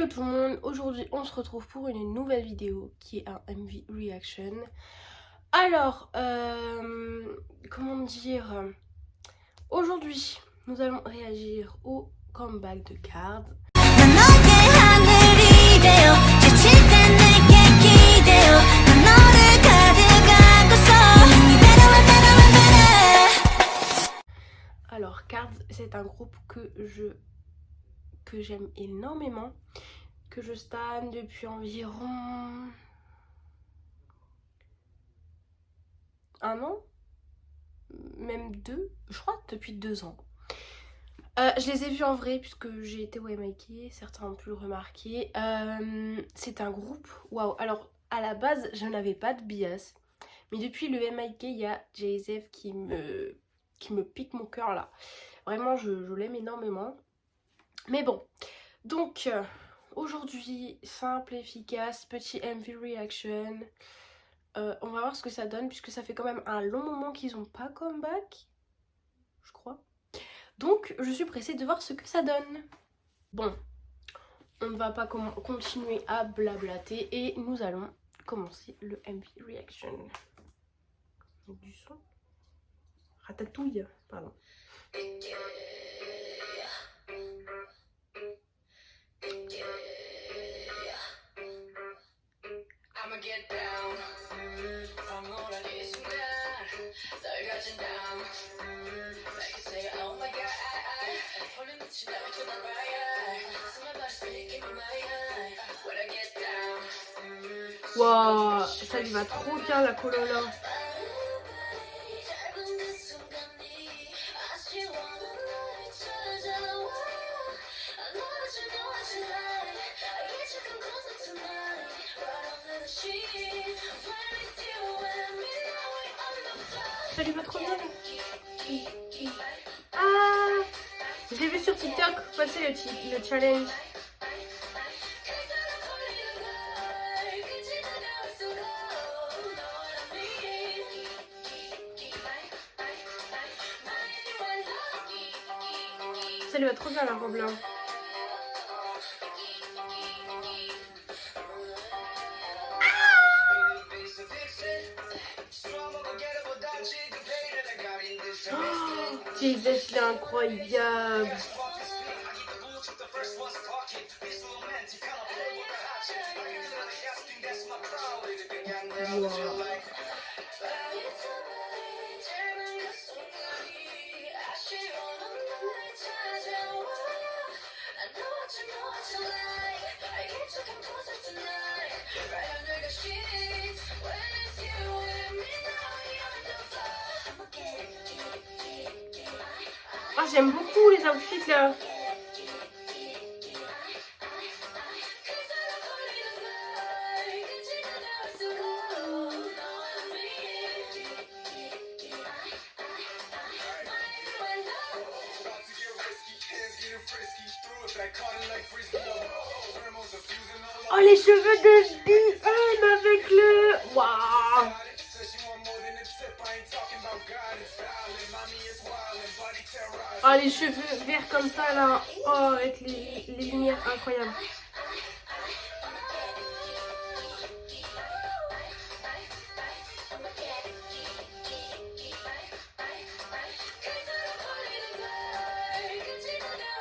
Hello tout le monde, aujourd'hui on se retrouve pour une nouvelle vidéo qui est un MV Reaction. Alors, comment dire, aujourd'hui nous allons réagir au comeback de Card. Alors Card, c'est un groupe que j'aime énormément, que je stan depuis environ un an, même deux, je crois depuis 2 ans. Je les ai vus en vrai puisque j'ai été au MIK, certains ont pu le remarquer. C'est un groupe, waouh. Alors à la base je n'avais pas de bias, mais depuis le MIK il y a JZF qui me pique mon cœur là. Vraiment je l'aime énormément. Mais bon, donc aujourd'hui simple, efficace, petit MV reaction. On va voir ce que ça donne puisque ça fait quand même un long moment qu'ils n'ont pas comeback, je crois. Donc je suis pressée de voir ce que ça donne. Bon, on ne va pas continuer à blablater et nous allons commencer le MV reaction. Du son. Ratatouille, pardon. Wow, ça lui va trop bien la Colola. Ça lui va trop bien. Ah, je l'ai vu sur TikTok passer le challenge. Ça lui va trop bien la robe là. Jesus, il est incroyable. Wow. Ah, j'aime beaucoup les outfits là. Oh, les cheveux de BN avec le... Waouh. Oh, les cheveux verts comme ça là. Oh, avec les lumières incroyables.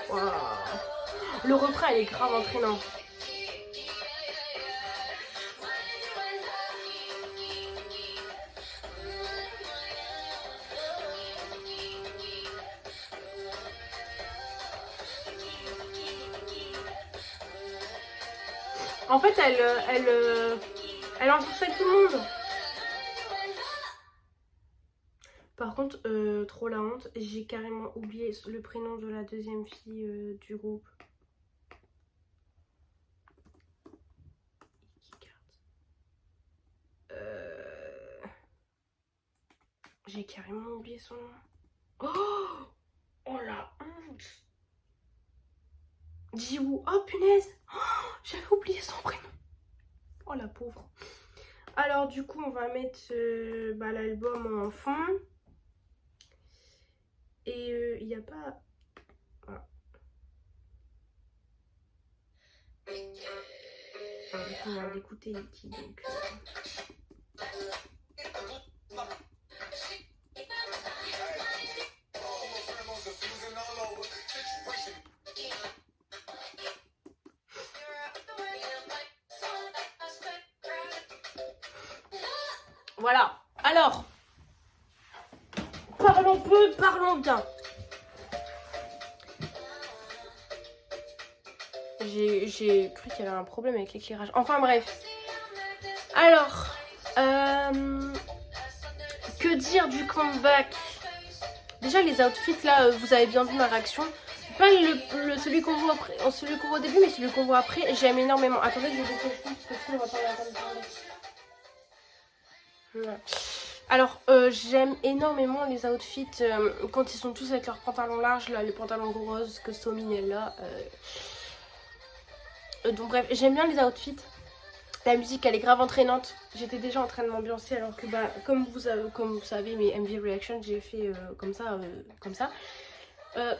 Wow. Le refrain il est grave entraînant. En fait, elle ensorcelle tout le monde. Par contre, trop la honte, j'ai carrément oublié le prénom de la deuxième fille du groupe. J'ai carrément oublié son nom. Oh la honte. Jiwoo. Oh punaise. Oh, j'avais oublié son prénom. Oh la pauvre. Alors du coup on va mettre l'album en fond. Et il n'y a pas... Voilà. finir d'écouter Nicki, donc... Voilà, alors, parlons peu, parlons bien. J'ai cru qu'il y avait un problème avec l'éclairage. Enfin bref. Alors, que dire du comeback? Déjà les outfits là, vous avez bien vu ma réaction. Pas celui qu'on voit après, celui qu'on voit au début, mais celui qu'on voit après, j'aime énormément. Attendez, je vais baisser le son parce que sinon on va pas l'entendre parler. Ouais. Alors, j'aime énormément les outfits quand ils sont tous avec leurs pantalons larges, là, les pantalons roses que Somin est là. Donc bref, j'aime bien les outfits. La musique, elle est grave entraînante. J'étais déjà en train de m'ambiancer alors que, bah, comme vous savez, mes MV Reaction, j'ai fait comme ça.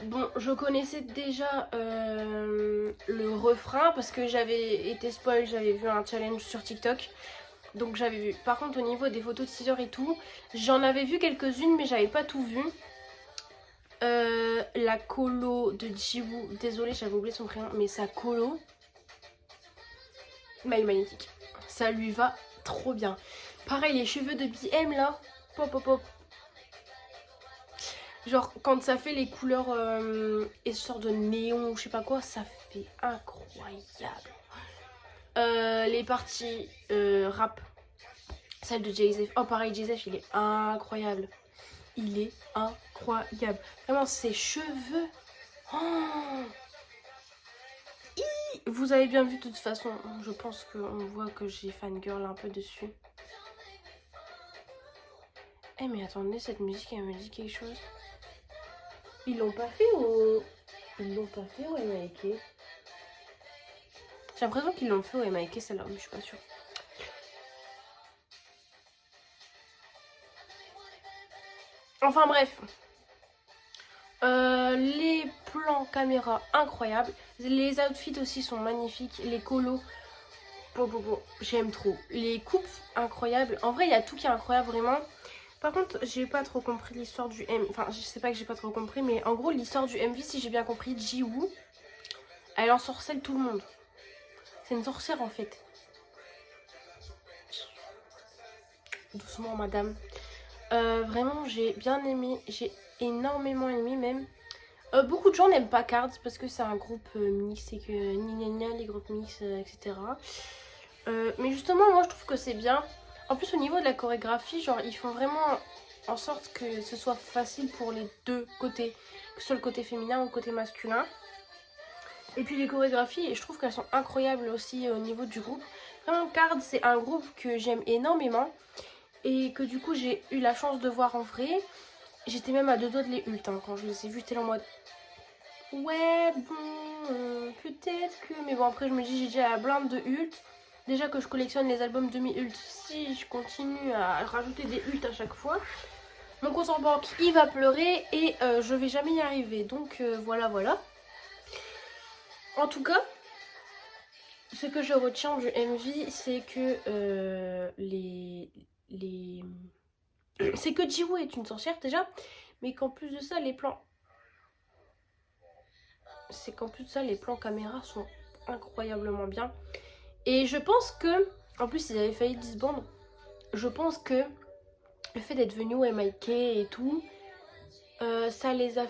Bon, je connaissais déjà le refrain parce que j'avais été spoil, j'avais vu un challenge sur TikTok. Donc j'avais vu. Par contre, au niveau des photos de teaser et tout, j'en avais vu quelques-unes, mais j'avais pas tout vu. La colo de Jiwoo, désolée, j'avais oublié son prénom, mais sa colo, magnifique. Ça lui va trop bien. Pareil, les cheveux de BM là, pop pop pop. Genre quand ça fait les couleurs et ce sort de néon ou je sais pas quoi, ça fait incroyable. Les parties rap, celle de Jay-Z. Oh pareil, Jay-Z il est incroyable. Il est incroyable. Vraiment ses cheveux. Oh, vous avez bien vu de toute façon. Je pense qu'on voit que j'ai fangirl un peu dessus. Eh mais attendez, cette musique elle me dit quelque chose. Ils l'ont pas fait au... Ils l'ont pas fait au MIK. J'ai l'impression qu'ils l'ont fait au MIK celle-là, mais je suis pas sûre. Enfin bref. Les plans caméra incroyables. Les outfits aussi sont magnifiques. Les colos, j'aime trop. Les coupes incroyables. En vrai, il y a tout qui est incroyable vraiment. Par contre, j'ai pas trop compris l'histoire du MV. Enfin, je sais pas que j'ai pas trop compris, mais en gros, l'histoire du MV, si j'ai bien compris, Jiwoo, elle ensorcelle tout le monde. C'est une sorcière en fait. Doucement, madame. Vraiment, j'ai bien aimé. J'ai énormément aimé même. Beaucoup de gens n'aiment pas Cards parce que c'est un groupe mix et que les groupes mix, etc. Mais justement, moi je trouve que c'est bien. En plus, au niveau de la chorégraphie, genre ils font vraiment en sorte que ce soit facile pour les deux côtés, que ce soit le côté féminin ou le côté masculin. Et puis les chorégraphies, je trouve qu'elles sont incroyables aussi au niveau du groupe. Vraiment, Cards, c'est un groupe que j'aime énormément et que du coup j'ai eu la chance de voir en vrai. J'étais même à deux doigts de les ult quand je les ai vus, j'étais en mode ouais bon peut-être que, mais bon après je me dis j'ai déjà la blinde de ult. Déjà que je collectionne les albums demi-ult, si je continue à rajouter des ults à chaque fois, mon compte en banque il va pleurer et je vais jamais y arriver. Donc voilà. En tout cas, ce que je retiens du MV, c'est que c'est que Jiwoo est une sorcière déjà, mais qu'en plus de ça, les plans caméra sont incroyablement bien. Et je pense que, en plus ils avaient failli disband, je pense que le fait d'être venu au MIK et tout, ça les a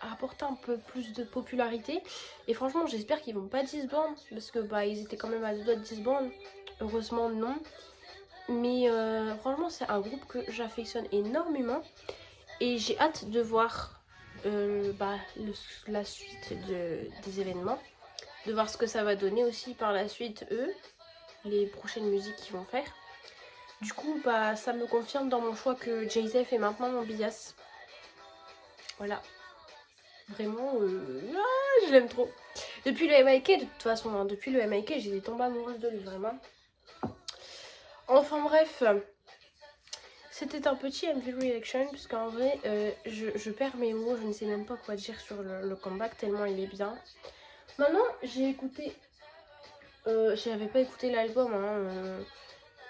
apporté un peu plus de popularité. Et franchement, j'espère qu'ils vont pas disband, parce que bah ils étaient quand même à deux doigts de disband. Heureusement non. Mais franchement, c'est un groupe que j'affectionne énormément. Et j'ai hâte de voir la suite des événements. De voir ce que ça va donner aussi par la suite, eux. Les prochaines musiques qu'ils vont faire. Du coup, bah, ça me confirme dans mon choix que Jay-Z est maintenant mon bias. Voilà. Vraiment, je l'aime trop. Depuis le MIK, de toute façon, hein, depuis le MIK, j'ai tombé amoureuse de lui, vraiment. Enfin bref, c'était un petit MV reaction, puisqu'en vrai, je perds mes mots, je ne sais même pas quoi dire sur le comeback, tellement il est bien. Maintenant, j'ai écouté j'avais pas écouté l'album. Hein.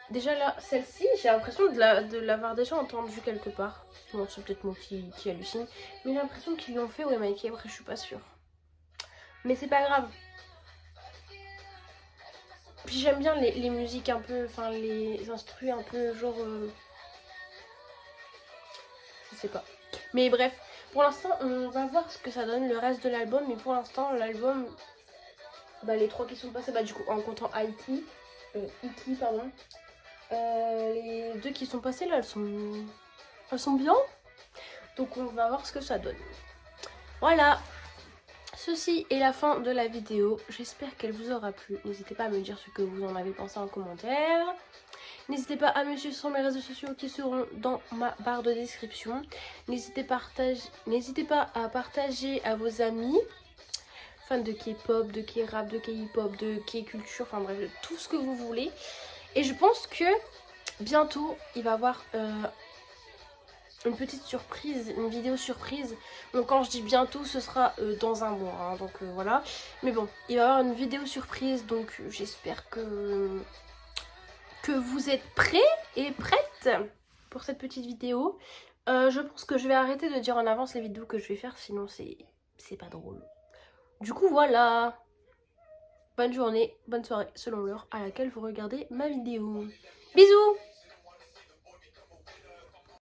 Déjà là, celle-ci, j'ai l'impression de l'avoir déjà entendue quelque part. Bon, c'est peut-être moi qui hallucine. Mais j'ai l'impression qu'ils l'ont fait, ouais, Mikey, après je suis pas sûre. Mais c'est pas grave. Puis j'aime bien les musiques un peu, enfin les instrus un peu genre... je sais pas. Mais bref, pour l'instant, on va voir ce que ça donne le reste de l'album. Mais pour l'instant, l'album, bah, les 3 qui sont passés, bah du coup, en comptant Haïti, Iki, pardon. Les 2 qui sont passées là, elles sont bien. Donc on va voir ce que ça donne. Voilà. Ceci est la fin de la vidéo. J'espère qu'elle vous aura plu. N'hésitez pas à me dire ce que vous en avez pensé en commentaire. N'hésitez pas à me suivre sur mes réseaux sociaux qui seront dans ma barre de description. N'hésitez pas à partager à vos amis fans de K-pop, de K-rap, de K-hip-hop, de K-culture, enfin bref, de tout ce que vous voulez. Et je pense que bientôt, il va y avoir une petite surprise, une vidéo surprise. Donc quand je dis bientôt, ce sera dans un mois. Hein, donc voilà. Mais bon, il va y avoir une vidéo surprise. Donc j'espère que vous êtes prêts et prêtes pour cette petite vidéo. Je pense que je vais arrêter de dire en avance les vidéos que je vais faire. Sinon c'est pas drôle. Du coup voilà. Bonne journée, bonne soirée selon l'heure à laquelle vous regardez ma vidéo. Bisous!